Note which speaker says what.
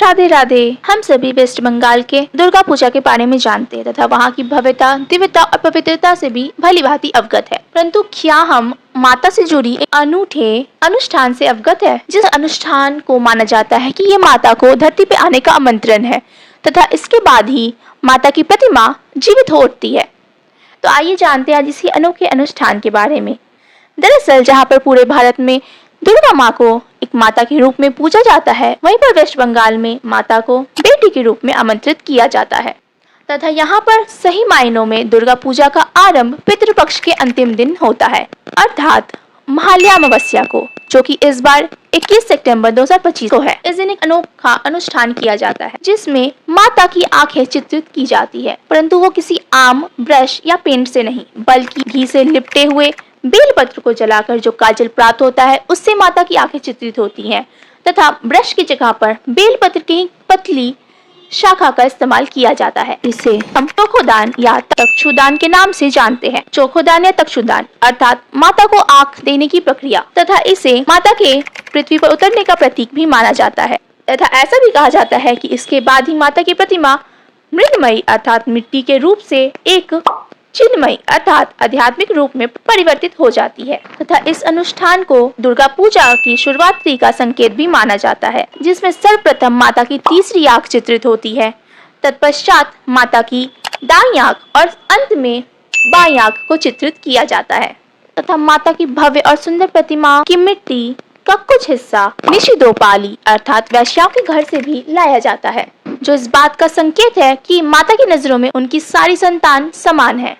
Speaker 1: राधे राधे। हम सभी वेस्ट बंगाल के दुर्गा पूजा के बारे में जानते हैं तथा वहाँ की भव्यता, दिव्यता और पवित्रता से भी भली भांति अवगत है, परंतु क्या हम माता से जुड़ी एक अनूठे अनुष्ठान से अवगत है, जिस अनुष्ठान को माना जाता है कि ये माता को धरती पे आने का आमंत्रण है तथा इसके बाद ही माता की प्रतिमा जीवित हो उठती है। तो आइए जानते हैं आज इसी अनोखे अनुष्ठान के बारे में। दरअसल जहाँ पर पूरे भारत में दुर्गा माँ को एक माता के रूप में पूजा जाता है, वहीं पर वेस्ट बंगाल में माता को बेटी के रूप में आमंत्रित किया जाता है तथा यहाँ पर सही मायनों में दुर्गा पूजा का आरंभ पितृपक्ष के अंतिम दिन होता है, अर्थात महालयामावस्या को, जो कि इस बार 21 सितंबर 2025 को है। इस दिन एक अनोखा अनुष्ठान किया जाता है जिसमें माता की आंखें चित्रित की जाती है, परंतु वो किसी आम ब्रश या पेंट से नहीं बल्कि घी से लिपटे हुए बेलपत्र को जलाकर जो काजल प्राप्त होता है उससे माता की आंखें चित्रित होती हैं तथा ब्रश की जगह पर बेलपत्र की पतली शाखा का इस्तेमाल किया जाता है। इसे हम चोखोदान या तक्षुदान के नाम से जानते हैं। चोखोदान या तक्षुदान अर्थात माता को आंख देने की प्रक्रिया तथा इसे माता के पृथ्वी पर उतरने का प्रतीक भी माना जाता है तथा ऐसा भी कहा जाता है कि इसके बाद ही माता की प्रतिमा मृगमयी अर्थात मिट्टी के रूप से एक चिन्मयी अर्थात आध्यात्मिक रूप में परिवर्तित हो जाती है तथा इस अनुष्ठान को दुर्गा पूजा की शुरुआती का संकेत भी माना जाता है, जिसमें सर्वप्रथम माता की तीसरी आंख चित्रित होती है, तत्पश्चात माता की दाईं आंख और अंत में बाईं आंख को चित्रित किया जाता है तथा माता की भव्य और सुंदर प्रतिमा की मिट्टी का कुछ हिस्सा निशिदोपाली अर्थात वैश्याओं के घर से भी लाया जाता है, जो इस बात का संकेत है कि माता की नजरों में उनकी सारी संतान समान है।